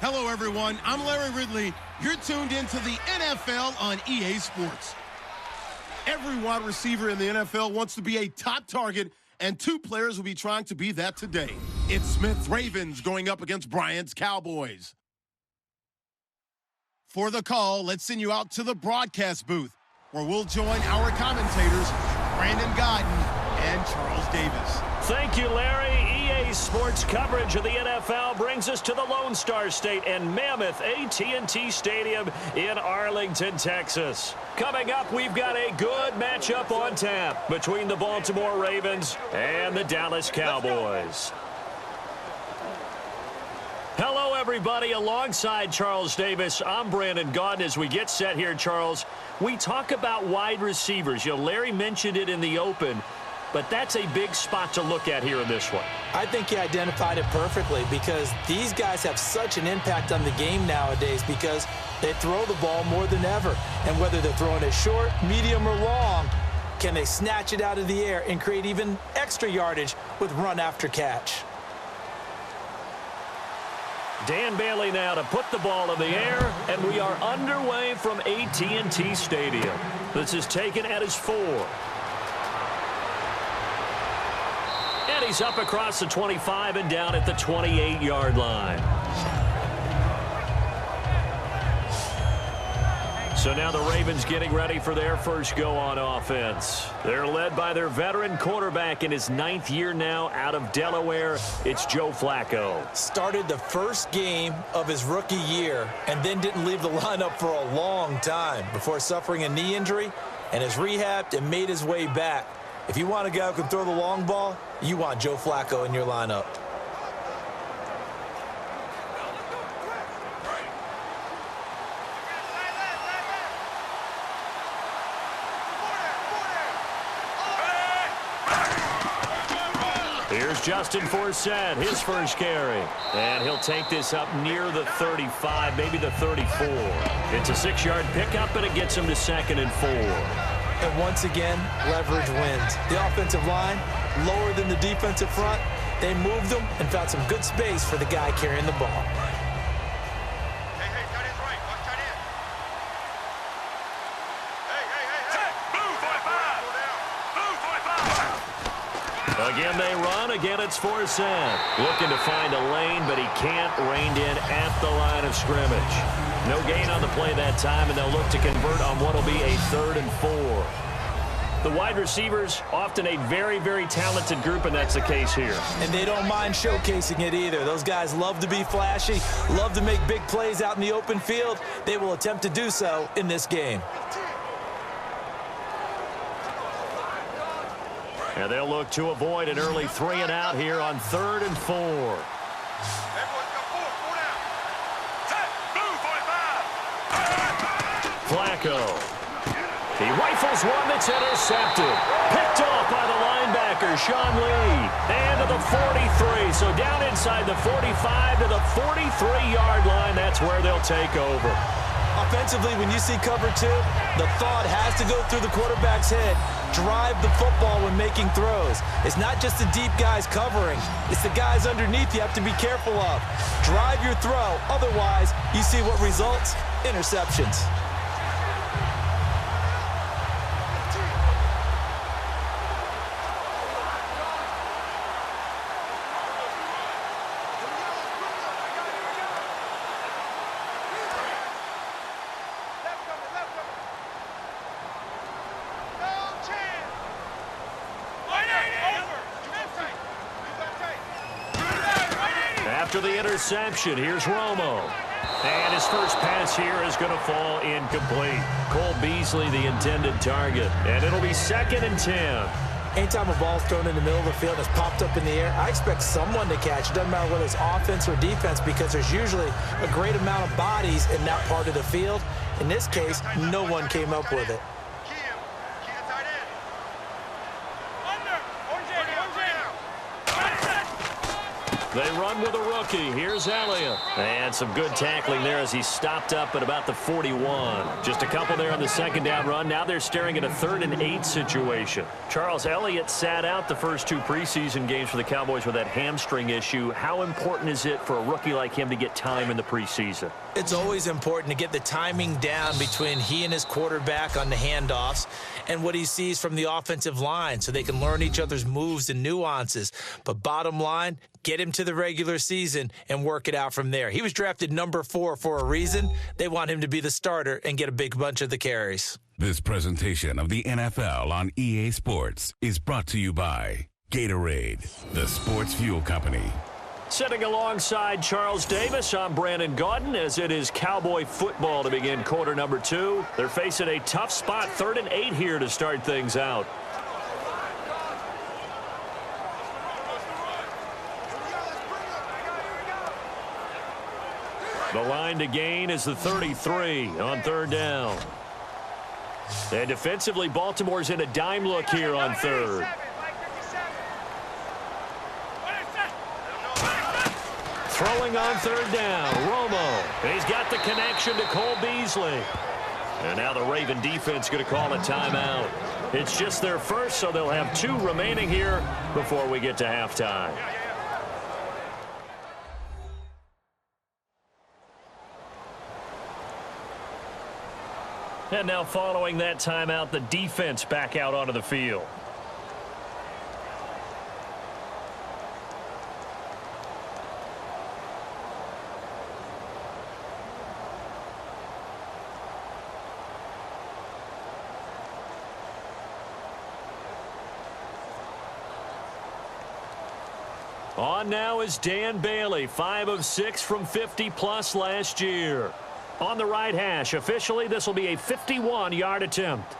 Hello, everyone. I'm Larry Ridley. You're tuned into the NFL on EA Sports. Every wide receiver in the NFL wants to be a top target, and two players will be trying to be that today. It's Smith's Ravens going up against Bryant's Cowboys. For the call, let's send you out to the broadcast booth, where we'll join our commentators, Brandon Gaudin and Charles Davis. Thank you, Larry. EA Sports coverage of the NFL brings us to the Lone Star State and Mammoth AT&T Stadium in Arlington, Texas. Coming up, we've got a good matchup on tap between the Baltimore Ravens and the Dallas Cowboys. Hello, everybody. Alongside Charles Davis, I'm Brandon Gaudin. As we get set here, Charles, we talk about wide receivers. You know, Larry mentioned it in the open, but that's a big spot to look at here in this one. I think he identified it perfectly because these guys have such an impact on the game nowadays because they throw the ball more than ever. And whether they're throwing it short, medium, or long, can they snatch it out of the air and create even extra yardage with run after catch? Dan Bailey now to put the ball in the air, and we are underway from AT&T Stadium. This is taken at his 4. And he's up across the 25 and down at the 28-yard line. So now the Ravens getting ready for their first go on offense. They're led by their veteran quarterback in his 9th year now out of Delaware. It's Joe Flacco. Started the first game of his rookie year and then didn't leave the lineup for a long time before suffering a knee injury and has rehabbed and made his way back. If you want a guy who can throw the long ball, you want Joe Flacco in your lineup. Here's Justin Forsett, his first carry. And he'll take this up near the 35, maybe the 34. It's a 6-yard pickup, and it gets him to 2nd and 4. And once again, leverage wins. The offensive line, lower than the defensive front. They moved them and found some good space for the guy carrying the ball. Again, they run. Again, it's Forsett. Looking to find a lane, but he can't. Reined in at the line of scrimmage. No gain on the play that time, and they'll look to convert on what will be a 3rd and 4. The wide receivers, often a very, very talented group, and that's the case here. And they don't mind showcasing it either. Those guys love to be flashy, love to make big plays out in the open field. They will attempt to do so in this game. And they'll look to avoid an early 3 and out here on 3rd and 4. Flacco. He rifles one that's intercepted. Picked off by the linebacker, Sean Lee. And to the 43. So down inside the 45 to the 43-yard line. That's where they'll take over. Offensively, when you see cover 2, the thought has to go through the quarterback's head. Drive the football when making throws. It's not just the deep guys covering. It's the guys underneath you have to be careful of. Drive your throw. Otherwise, you see what results? Interceptions. After the interception, here's Romo. And his first pass here is going to fall incomplete. Cole Beasley, the intended target. And it'll be 2nd and 10. Anytime a ball's thrown in the middle of the field and it's popped up in the air, I expect someone to catch. It doesn't matter whether it's offense or defense because there's usually a great amount of bodies in that part of the field. In this case, no one came up with it. They run with a rookie. Here's Elliott. And some good tackling there as he stopped up at about the 41. Just a couple there on the second down run. Now they're staring at a 3rd and 8 situation. Charles, Elliott sat out the first 2 preseason games for the Cowboys with that hamstring issue. How important is it for a rookie like him to get time in the preseason? It's always important to get the timing down between he and his quarterback on the handoffs and what he sees from the offensive line so they can learn each other's moves and nuances. But bottom line, get him to the regular season and work it out from there. He was drafted number 4 for a reason. They want him to be the starter and get a big bunch of the carries. This presentation of the NFL on EA Sports is brought to you by Gatorade, the sports fuel company. Sitting alongside Charles Davis, I'm Brandon Gaudin as it is Cowboy football to begin quarter number 2. They're facing a tough spot, 3rd and 8 here to start things out. The line to gain is the 33 on 3rd down. And defensively, Baltimore's in a dime look here on 3rd. Throwing on 3rd down, Romo. He's got the connection to Cole Beasley. And now the Raven defense going to call a timeout. It's just their first, so they'll have 2 remaining here before we get to halftime. And now following that timeout, the defense back out onto the field. On now is Dan Bailey, 5 of 6 from 50-plus last year. On the right hash, officially, this will be a 51-yard attempt.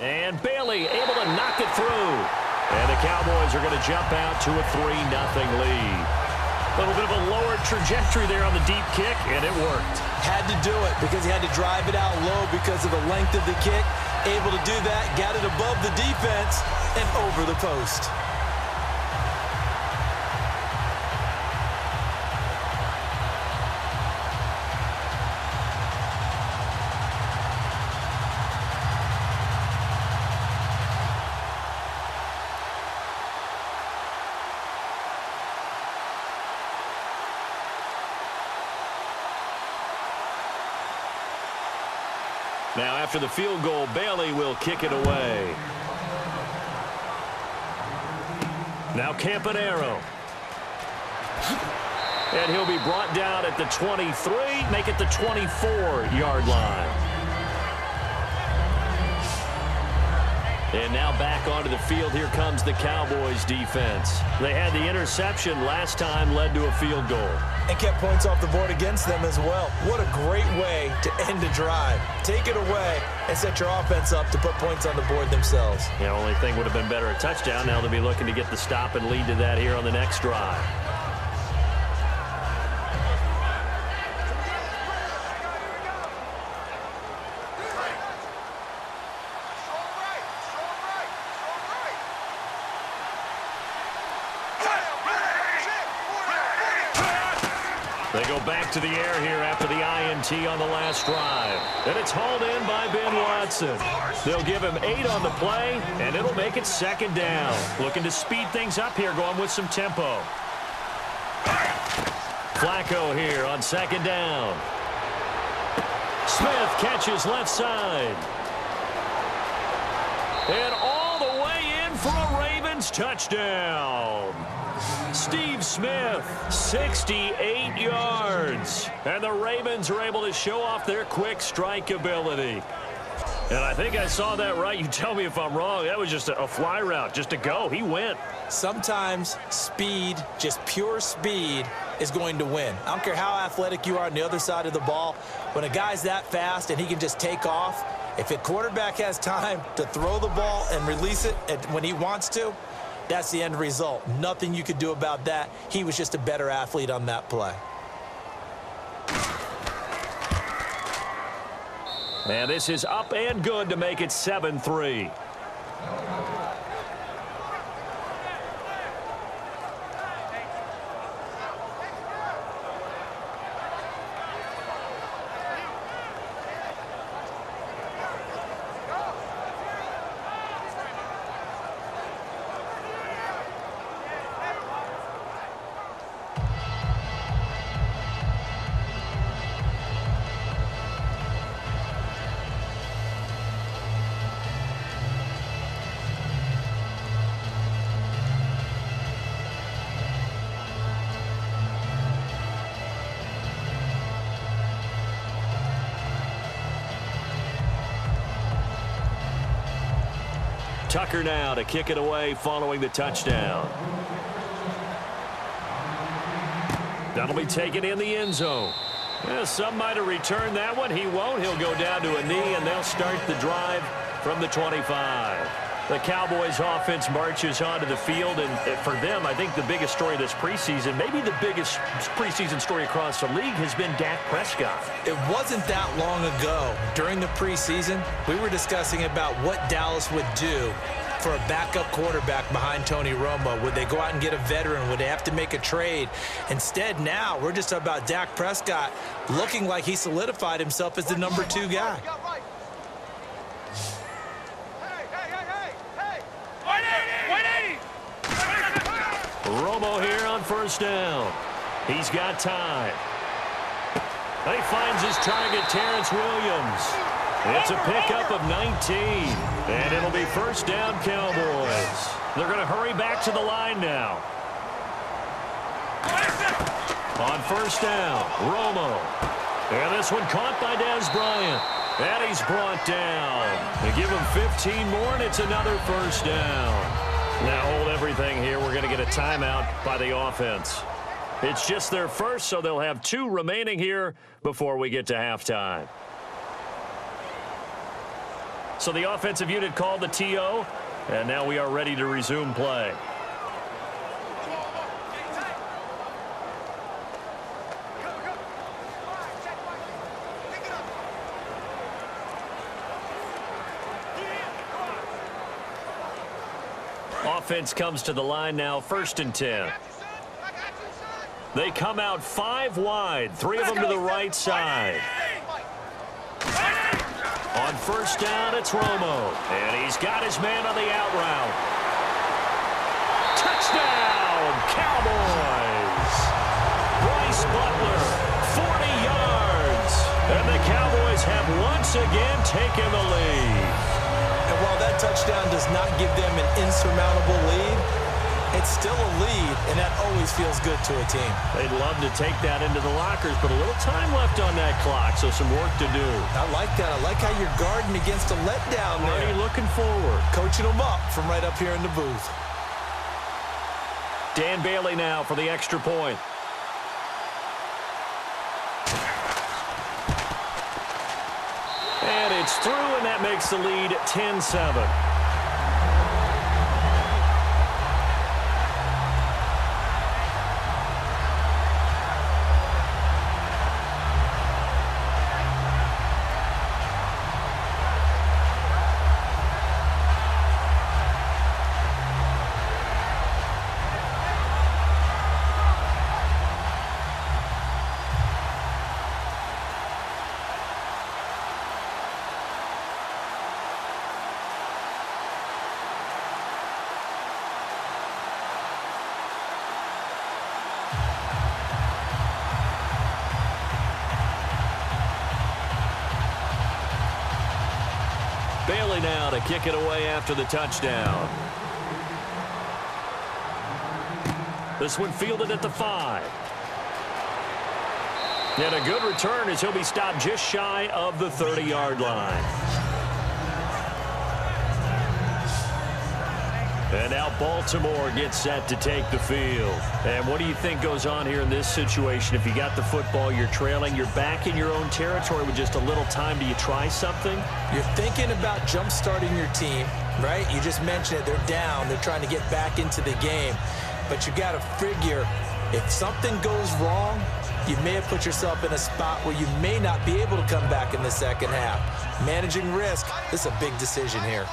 And Bailey able to knock it through. And the Cowboys are going to jump out to a 3-0 lead. A little bit of a lower trajectory there on the deep kick, and it worked. Had to do it because he had to drive it out low because of the length of the kick. Able to do that, got it above the defense and over the post. Now, after the field goal, Bailey will kick it away. Now Campanaro. And he'll be brought down at the 23, make it the 24-yard line. And now back onto the field. Here comes the Cowboys defense. They had the interception last time, led to a field goal. And kept points off the board against them as well. What a great way to end a drive. Take it away and set your offense up to put points on the board themselves. The only thing would have been better, a touchdown. Now they'll be looking to get the stop and lead to that here on the next drive. They go back to the air here after the INT on the last drive. And it's hauled in by Ben Watson. They'll give him 8 on the play, and it'll make it 2nd down. Looking to speed things up here, going with some tempo. Flacco here on 2nd down. Smith catches left side. And all the way in for a Ravens touchdown. Steve Smith, 68 yards. And the Ravens are able to show off their quick strike ability. And I think I saw that right. You tell me if I'm wrong. That was just a fly route, just to go. He went. Sometimes speed, just pure speed, is going to win. I don't care how athletic you are on the other side of the ball. When a guy's that fast and he can just take off, if a quarterback has time to throw the ball and release it when he wants to, that's the end result. Nothing you could do about that. He was just a better athlete on that play. And this is up and good to make it 7-3. Tucker now to kick it away following the touchdown. That'll be taken in the end zone. Yeah, some might have returned that one. He won't. He'll go down to a knee, and they'll start the drive from the 25. The Cowboys offense marches onto the field, and for them, I think the biggest story this preseason, maybe the biggest preseason story across the league, has been Dak Prescott. It wasn't that long ago, during the preseason, we were discussing about what Dallas would do for a backup quarterback behind Tony Romo. Would they go out and get a veteran? Would they have to make a trade? Instead, now, we're just about Dak Prescott looking like he solidified himself as the number 2 guy. Romo here on first down. He's got time. He finds his target, Terrence Williams. It's a pickup of 19, and it'll be first down, Cowboys. They're going to hurry back to the line now. On first down, Romo. And this one caught by Dez Bryant. And he's brought down. They give him 15 more, and it's another first down. Now hold everything here. We're going to get a timeout by the offense. It's just their first, so they'll have 2 remaining here before we get to halftime. So the offensive unit called the TO, and now we are ready to resume play. Offense comes to the line now, 1st and 10. They come out 5 wide, 3 of them to the right side. On first down, it's Romo, and he's got his man on the out route. Touchdown, Cowboys! Bryce Butler, 40 yards, and the Cowboys have once again taken the lead. And while that touchdown does not give them an insurmountable lead, it's still a lead, and that always feels good to a team. They'd love to take that into the lockers, but a little time left on that clock, so some work to do. I like that. I like how you're guarding against a letdown there. Already looking forward. Coaching them up from right up here in the booth. Dan Bailey now for the extra point. And it's through, and that makes the lead 10-7. Bailey now to kick it away after the touchdown. This one fielded at the 5. And a good return as he'll be stopped just shy of the 30-yard line. And now Baltimore gets set to take the field. And what do you think goes on here in this situation? If you got the football, you're trailing, you're back in your own territory with just a little time. Do you try something? You're thinking about jump-starting your team, right? You just mentioned it. They're down. They're trying to get back into the game. But you got to figure if something goes wrong, you may have put yourself in a spot where you may not be able to come back in the second half. Managing risk, this is a big decision here.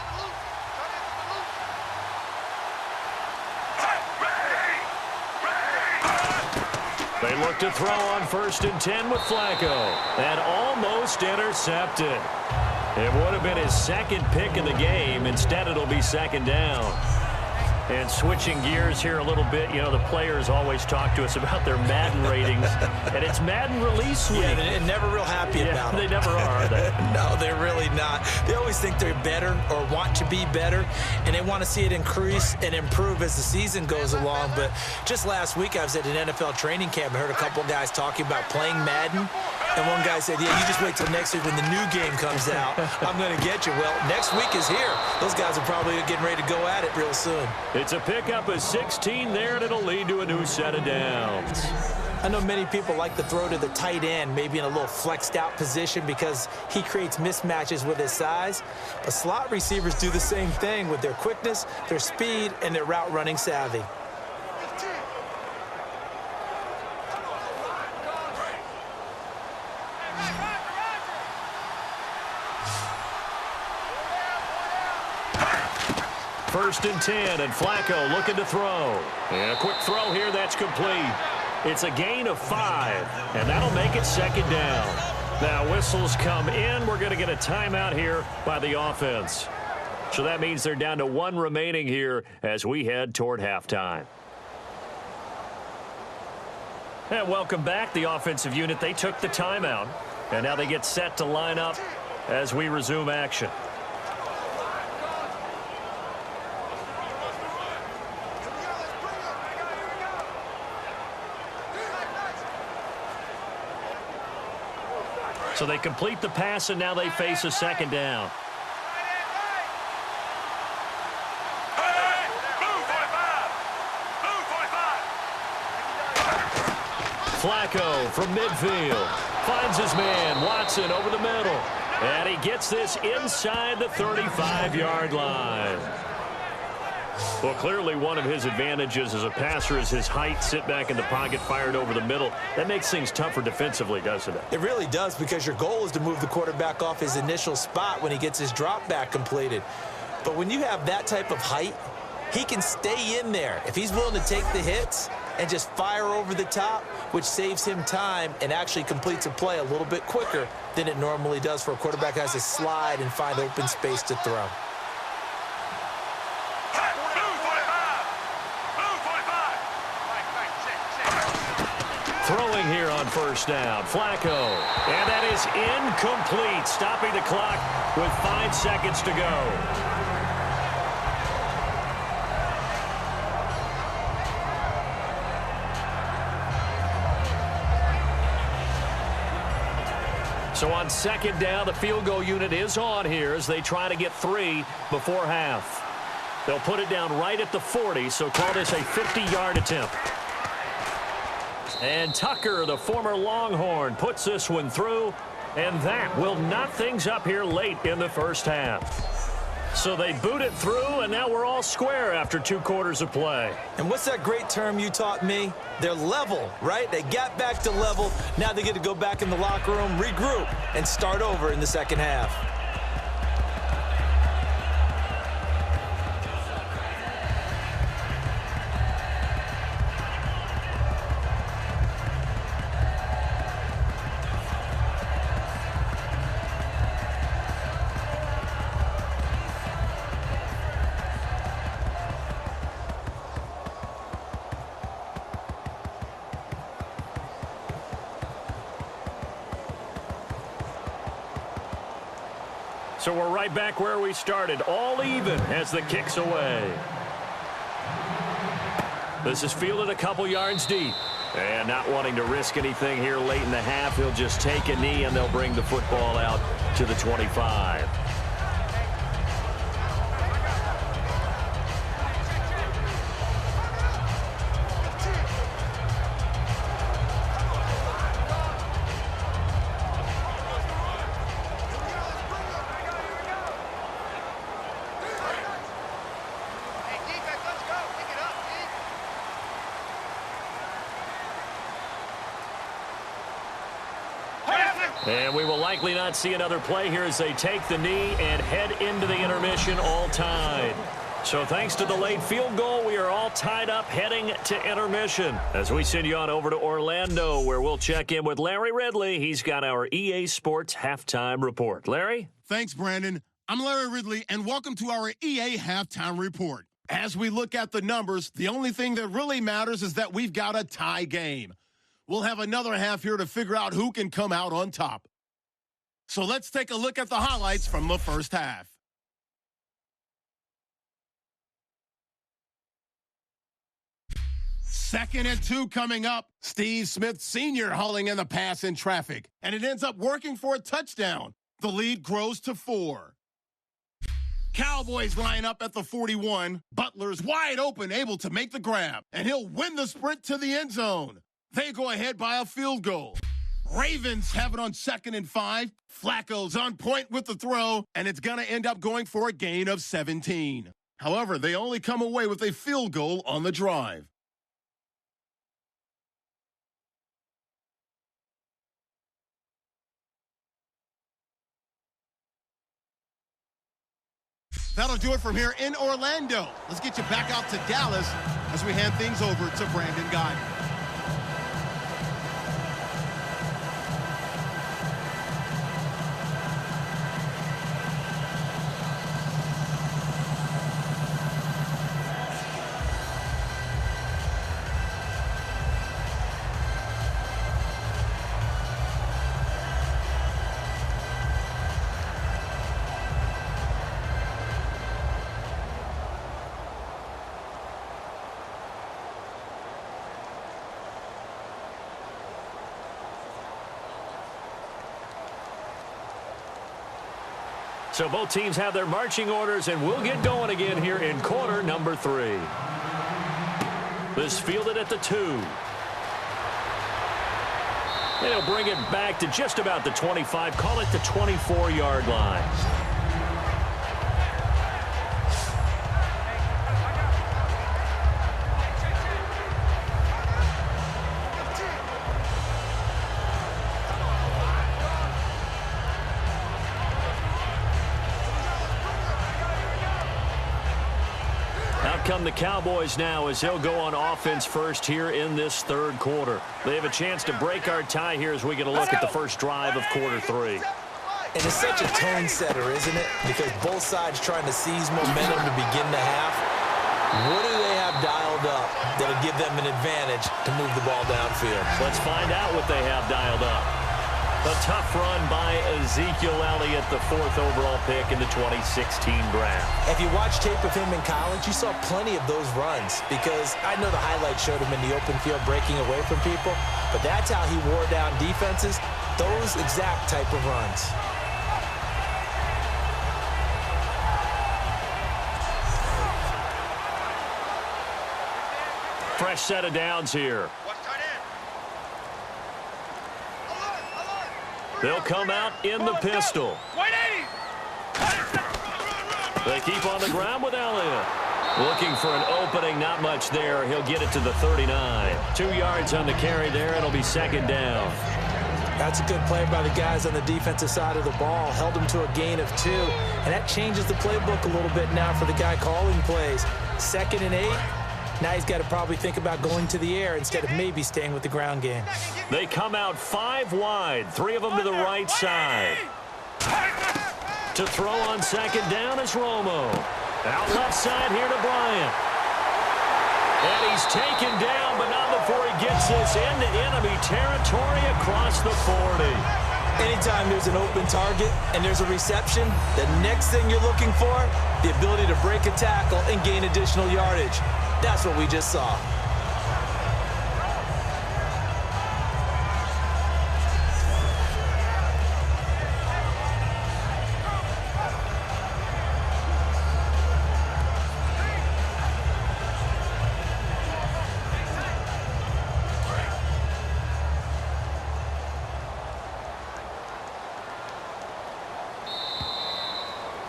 They look to throw on 1st and 10 with Flacco. And almost intercepted. It would have been his 2nd pick in the game. Instead, it'll be 2nd down. And switching gears here a little bit, you know, the players always talk to us about their Madden ratings. And it's Madden release week. Yeah, they're never real happy about it. They never are they? No, they're really not. They always think they're better or want to be better, and they want to see it increase and improve as the season goes along. But just last week, I was at an NFL training camp. I heard a couple guys talking about playing Madden And one guy said, yeah, you just wait till next week when the new game comes out. I'm going to get you. Well, next week is here. Those guys are probably getting ready to go at it real soon. It's a pickup of 16 there, and it'll lead to a new set of downs. I know many people like to throw to the tight end, maybe in a little flexed out position because he creates mismatches with his size. But slot receivers do the same thing with their quickness, their speed, and their route running savvy. First and 10, and Flacco looking to throw. And a quick throw here, that's complete. It's a gain of 5, and that'll make it second down. Now, whistles come in. We're going to get a timeout here by the offense. So that means they're down to 1 remaining here as we head toward halftime. And welcome back. The offensive unit, they took the timeout, and now they get set to line up as we resume action. So they complete the pass, and now they face a second down. Flacco from midfield. Finds his man, Watson, over the middle. And he gets this inside the 35-yard line. Well, clearly one of his advantages as a passer is his height. Sit back in the pocket, fired over the middle. That makes things tougher defensively, doesn't it? It really does, because your goal is to move the quarterback off his initial spot when he gets his drop back completed. But when you have that type of height, he can stay in there if he's willing to take the hits and just fire over the top, which saves him time and actually completes a play a little bit quicker than it normally does for a quarterback who has to slide and find open space to throw. Throwing here on first down, Flacco. And that is incomplete, stopping the clock with 5 seconds to go. So on second down, the field goal unit is on here as they try to get 3 before half. They'll put it down right at the 40, so call this a 50-yard attempt. And Tucker, the former Longhorn, puts this one through, and that will knot things up here late in the first half. So they boot it through, and now we're all square after 2 quarters of play. And what's that great term you taught me? They're level, right? They got back to level. Now they get to go back in the locker room, regroup, and start over in the second half. So we're right back where we started, all even as the kick's away. This is fielded a couple yards deep. And not wanting to risk anything here late in the half, he'll just take a knee and they'll bring the football out to the 25. And we will likely not see another play here as they take the knee and head into the intermission all tied. So thanks to the late field goal, we are all tied up heading to intermission as we send you on over to Orlando, where we'll check in with Larry Ridley. He's got our EA Sports Halftime Report. Larry? Thanks, Brandon. I'm Larry Ridley, and welcome to our EA Halftime Report. As we look at the numbers, the only thing that really matters is that we've got a tie game. We'll have another half here to figure out who can come out on top. So let's take a look at the highlights from the first half. 2nd and 2 coming up. Steve Smith Sr. hauling in the pass in traffic, and it ends up working for a touchdown. The lead grows to 4. Cowboys line up at the 41. Butler's wide open, able to make the grab, and he'll win the sprint to the end zone. They go ahead by a field goal. Ravens have it on 2nd and 5. Flacco's on point with the throw, and it's going to end up going for a gain of 17. However, they only come away with a field goal on the drive. That'll do it from here in Orlando. Let's get you back out to Dallas as we hand things over to Brandon Guy. So both teams have their marching orders, and we'll get going again here in quarter number 3. This fielded at the 2. They'll bring it back to just about the 25, call it the 24-yard line. Come the Cowboys now as they'll go on offense first here in this third quarter. They have a chance to break our tie here as we get a look at the first drive of quarter 3. And it's such a tone setter, isn't it? Because both sides trying to seize momentum to begin the half. What do they have dialed up that'll give them an advantage to move the ball downfield? Let's find out what they have dialed up. A tough run by Ezekiel Elliott, the 4th overall pick in the 2016 draft. If you watch tape of him in college, you saw plenty of those runs because I know the highlights showed him in the open field breaking away from people, but that's how he wore down defenses, those exact type of runs. Fresh set of downs here. They'll come out in the pistol. They keep on the ground with Elliott. Looking for an opening, not much there. He'll get it to the 39. 2 yards on the carry there. It'll be 2nd down. That's a good play by the guys on the defensive side of the ball. Held him to a gain of 2. And that changes the playbook a little bit now for the guy calling plays. 2nd and 8. Now he's got to probably think about going to the air instead of maybe staying with the ground game. They come out 5 wide, 3 of them to the right side. To throw on 2nd down is Romo. Out left side here to Bryant. And he's taken down, but not before he gets this into enemy territory across the 40. Anytime there's an open target and there's a reception, the next thing you're looking for, the ability to break a tackle and gain additional yardage. That's what we just saw.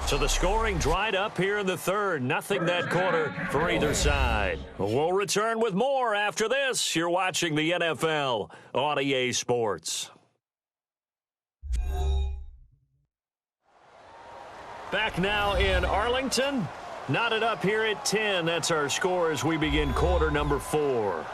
So the scoring dried up here in the third. Nothing that quarter for either side. We'll return with more after this. You're watching the NFL on EA Sports. Back now in Arlington. Knotted up here at 10. That's our score as we begin quarter number 4.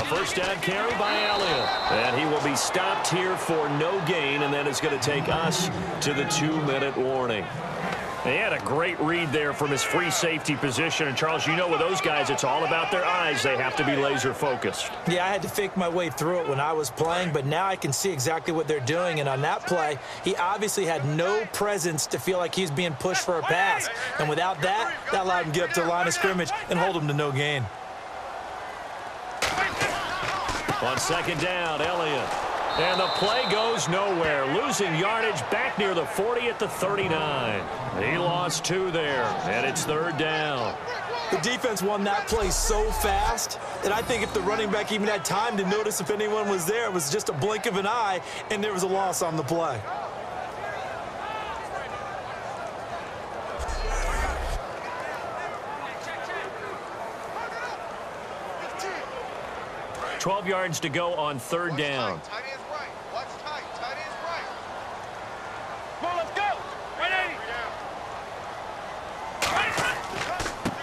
first down carry by Elliott. And he will be stopped here for no gain, and then it's going to take us to the 2-minute warning. He had a great read there from his free safety position. And, Charles, you know with those guys, it's all about their eyes. They have to be laser focused. Yeah, I had to fake my way through it when I was playing, but now I can see exactly what they're doing. And on that play, he obviously had no presence to feel like he's being pushed for a pass. And without that, that allowed him to get up to the line of scrimmage and hold him to no gain. On second down, Elliott. And the play goes nowhere. Losing yardage back near the 40 at the 39. He lost 2 there, and it's third down. The defense won that play so fast that I think if the running back even had time to notice if anyone was there, it was just a blink of an eye, and there was a loss on the play. $12 yards to go on third down.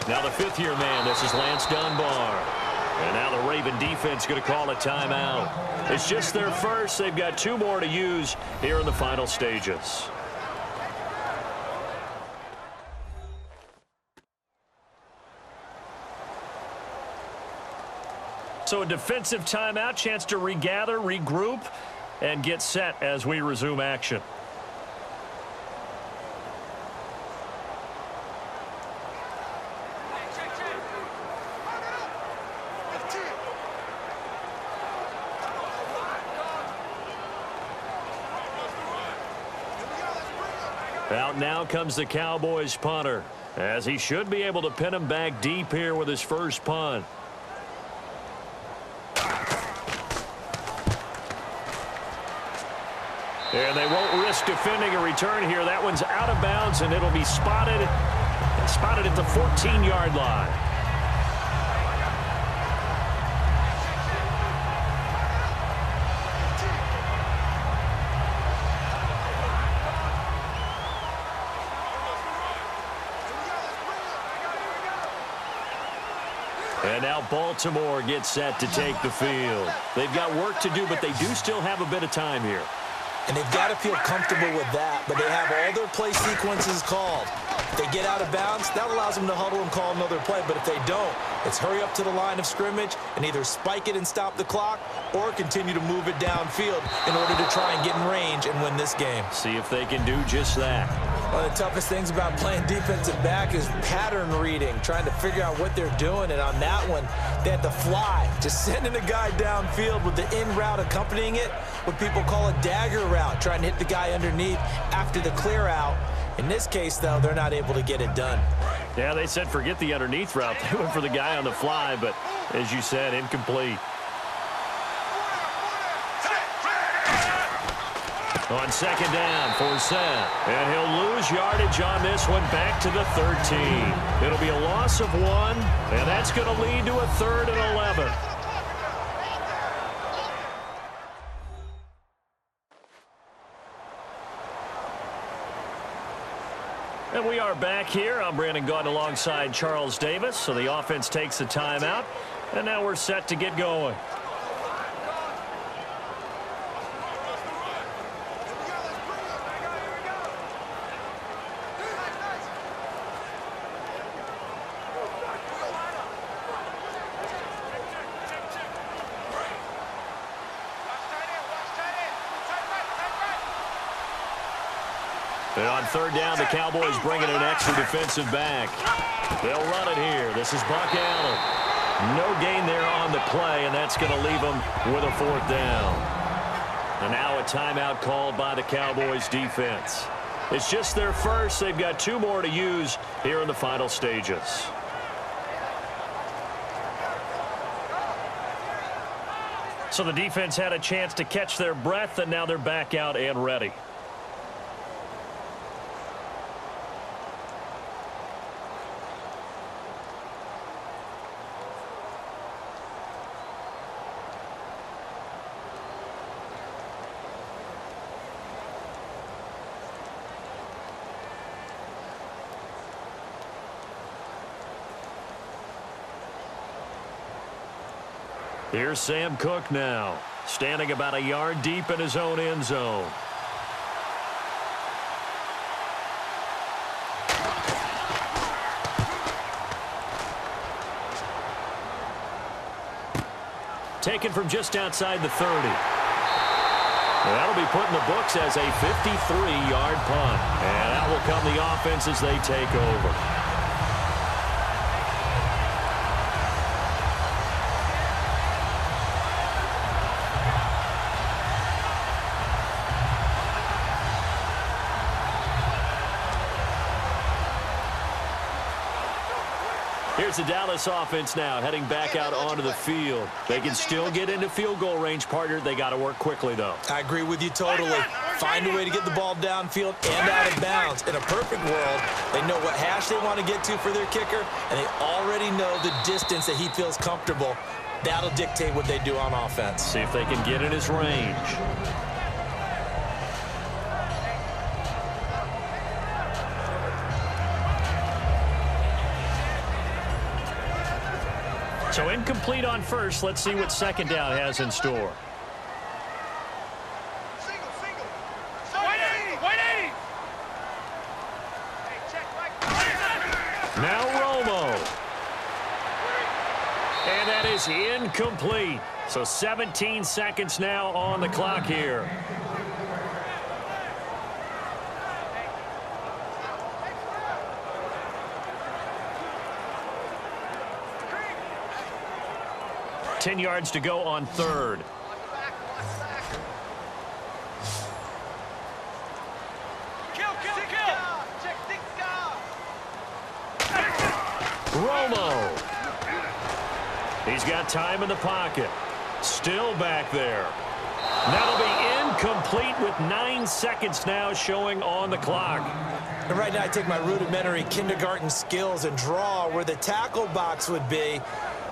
Now the fifth-year man, this is Lance Dunbar. And now the Raven defense going to call a timeout. It's just their first. They've got 2 more to use here in the final stages. So a defensive timeout, chance to regather, regroup, and get set as we resume action. Out now comes the Cowboys punter, as he should be able to pin him back deep here with his first punt. And they won't risk defending a return here. That one's out of bounds, and it'll be spotted at the 14-yard line. And now Baltimore gets set to take the field. They've got work to do, but they do still have a bit of time here. And they've got to feel comfortable with that, but they have all their play sequences called. If they get out of bounds, that allows them to huddle and call another play. But if they don't, it's hurry up to the line of scrimmage and either spike it and stop the clock or continue to move it downfield in order to try and get in range and win this game. See if they can do just that. One of the toughest things about playing defensive back is pattern reading, trying to figure out what they're doing. And on that one, they had to fly, just sending a guy downfield with the in route accompanying it, what people call a dagger route, trying to hit the guy underneath after the clear out. In this case, though, they're not able to get it done. Yeah, they said forget the underneath route. They went for the guy on the fly, but as you said, incomplete. On second down for Seth. And he'll lose yardage on this one back to the 13. It'll be a loss of 1, and that's going to lead to a 3rd and 11. And we are back here. I'm Brandon Gaunt alongside Charles Davis. So the offense takes the timeout, and now we're set to get going. And on third down, the Cowboys bringing an extra defensive back. They'll run it here. This is Buck Allen. No gain there on the play, and that's going to leave them with a 4th down. And now a timeout called by the Cowboys defense. It's just their first. They've got 2 more to use here in the final stages. So the defense had a chance to catch their breath, and now they're back out and ready. Here's Sam Cook now, standing about a yard deep in his own end zone. Taken from just outside the 30. That'll be put in the books as a 53-yard punt. And out will come the offense as they take over. Here's the Dallas offense now, heading back out onto the field. They can still get into field goal range, partner. They got to work quickly, though. I agree with you totally. Find a way to get the ball downfield and out of bounds. In a perfect world, they know what hash they want to get to for their kicker, and they already know the distance that he feels comfortable. That'll dictate what they do on offense. See if they can get in his range. So incomplete on first. Let's see what second down has in store. Now Romo. And that is incomplete. So 17 seconds now on the clock here. Ten yards to go on third. Romo. He's got time in the pocket. Still back there. That'll be incomplete with 9 seconds now showing on the clock. And right now I take my rudimentary kindergarten skills and draw where the tackle box would be,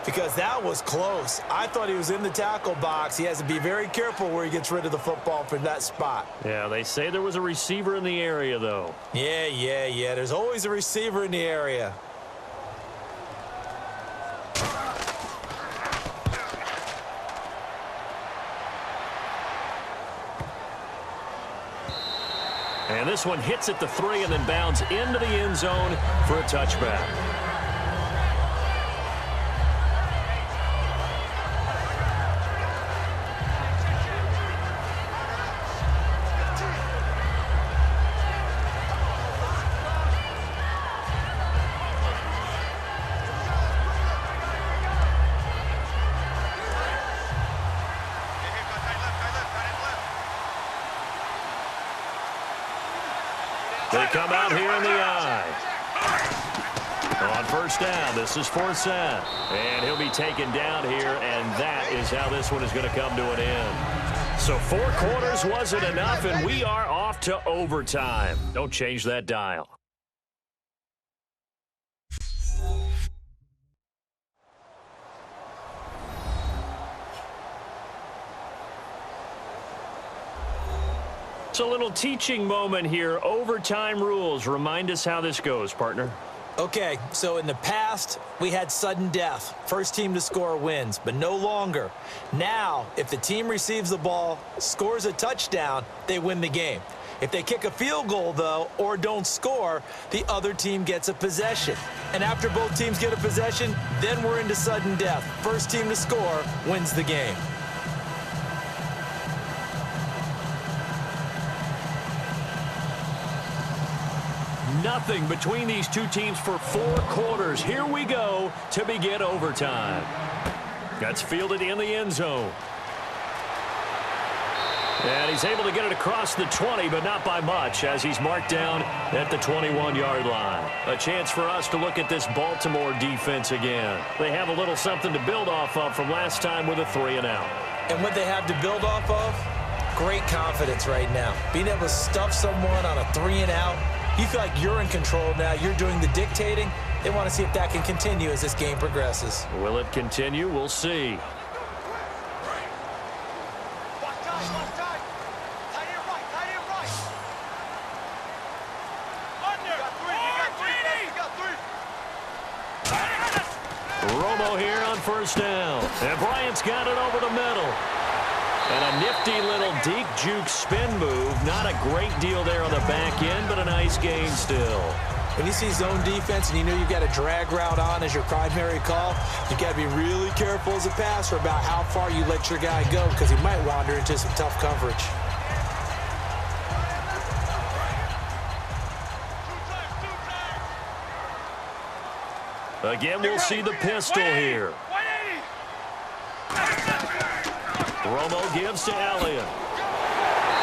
because that was close. I thought he was in the tackle box. He has to be very careful where he gets rid of the football from that spot. Yeah, they say there was a receiver in the area, though. Yeah. There's always a receiver in the area. And this one hits at the 3 and then bounds into the end zone for a touchback. They come out here in the eye. On first down, this is 4th down. And he'll be taken down here, and that is how this one is going to come to an end. So 4 quarters wasn't enough, and we are off to overtime. Don't change that dial. It's a little teaching moment here. Overtime rules. Remind us how this goes, partner. Okay, so in the past, we had sudden death. First team to score wins, but no longer. Now, if the team receives the ball, scores a touchdown, they win the game. If they kick a field goal, though, or don't score, the other team gets a possession. And after both teams get a possession, then we're into sudden death. First team to score wins the game. Nothing between these two teams for 4 quarters. Here we go to begin overtime. That's fielded in the end zone. And he's able to get it across the 20, but not by much, as he's marked down at the 21-yard line. A chance for us to look at this Baltimore defense again. They have a little something to build off of from last time with a 3-and-out. And what they have to build off of? Great confidence right now. Being able to stuff someone on a 3-and-out. You feel like you're in control now. You're doing the dictating. They want to see if that can continue as this game progresses. Will it continue? We'll see. Romo here on first down. And Bryant's got it over the middle. And a nifty little deep juke spin move. Not a great deal there on the back end, but a nice gain still. When you see zone defense and you know you've got a drag route on as your primary call, you've got to be really careful as a passer about how far you let your guy go because he might wander into some tough coverage. Again, we'll see the pistol here. Romo gives to Elliott.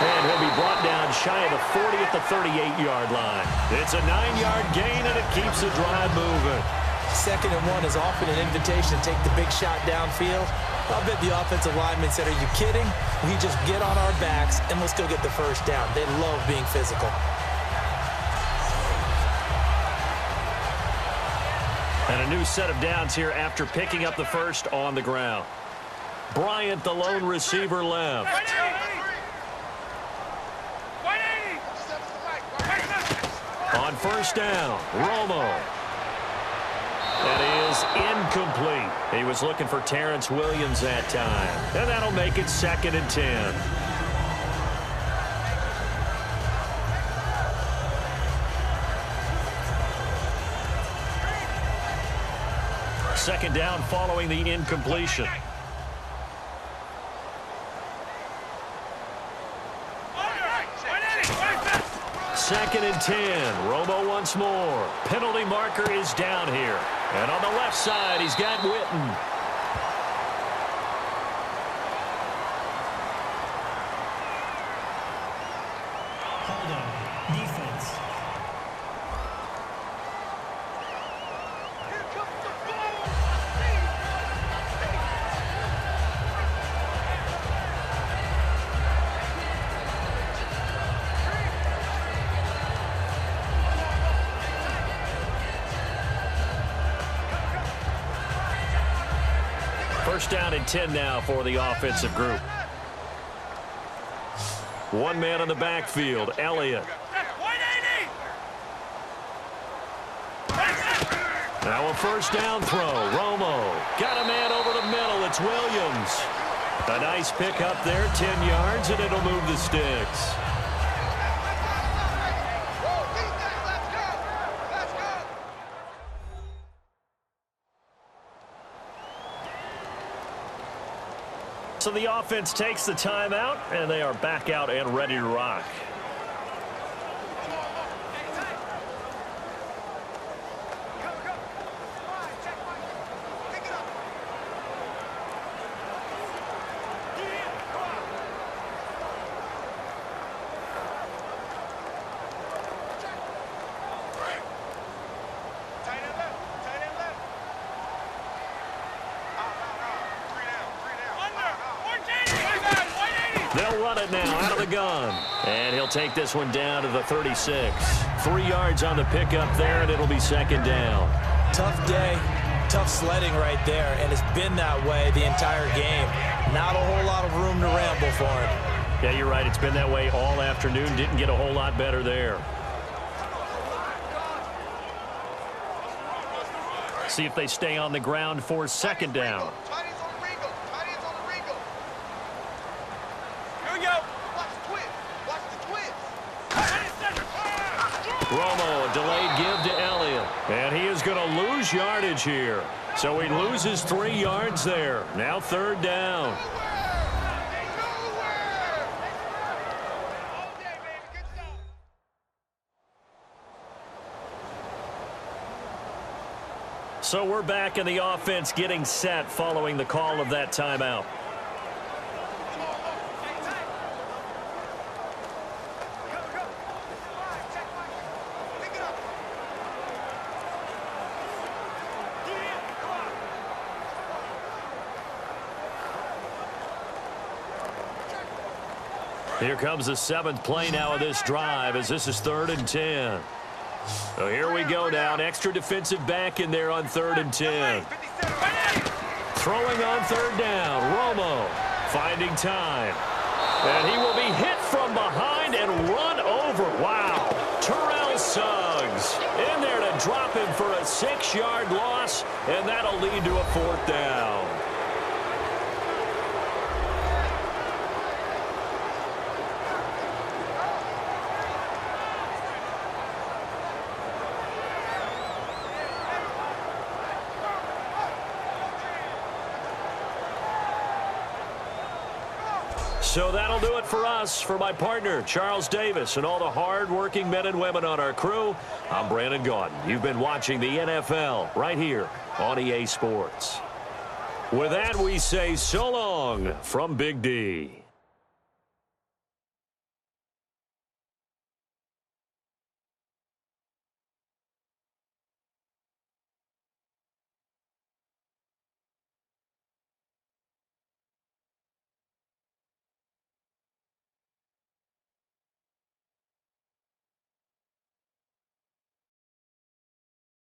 And he'll be brought down shy of the 40 at the 38-yard line. It's a 9-yard gain, and it keeps the drive moving. 2nd and 1 is often an invitation to take the big shot downfield. I bet the offensive lineman said, are you kidding? We just get on our backs, and let's go get the first down. They love being physical. And a new set of downs here after picking up the first on the ground. Bryant, the lone receiver, left. On first down, Romo. That is incomplete. He was looking for Terrence Williams that time. And that'll make it 2nd and 10. Second down following the incompletion. Second and 10. Romo once more. Penalty marker is down here. And on the left side, he's got Witten. Hold on. Defense. First down and 10 now for the offensive group. One man on the backfield, Elliott. Now a first down throw, Romo. Got a man over the middle, it's Williams. A nice pick up there, 10 yards, and it'll move the sticks. So the offense takes the timeout, and they are back out and ready to rock. They'll run it now out of the gun. And he'll take this one down to the 36. 3 yards on the pickup there, and it'll be second down. Tough day, tough sledding right there, and it's been that way the entire game. Not a whole lot of room to ramble for him. Yeah, you're right. It's been that way all afternoon. Didn't get a whole lot better there. See if they stay on the ground for second down. Romo, a delayed give to Elliott. And he is going to lose yardage here. So he loses 3 yards there. Now third down. So we're back in the offense getting set following the call of that timeout. Here comes the 7th play now of this drive as this is 3rd and 10. So here we go now. An extra defensive back in there on 3rd and 10. Throwing on 3rd down. Romo finding time. And he will be hit from behind and run over. Wow. Terrell Suggs in there to drop him for a 6-yard loss, and that'll lead to a 4th down. So that'll do it for us. For my partner, Charles Davis, and all the hard-working men and women on our crew, I'm Brandon Gaudin. You've been watching the NFL right here on EA Sports. With that, we say so long from Big D.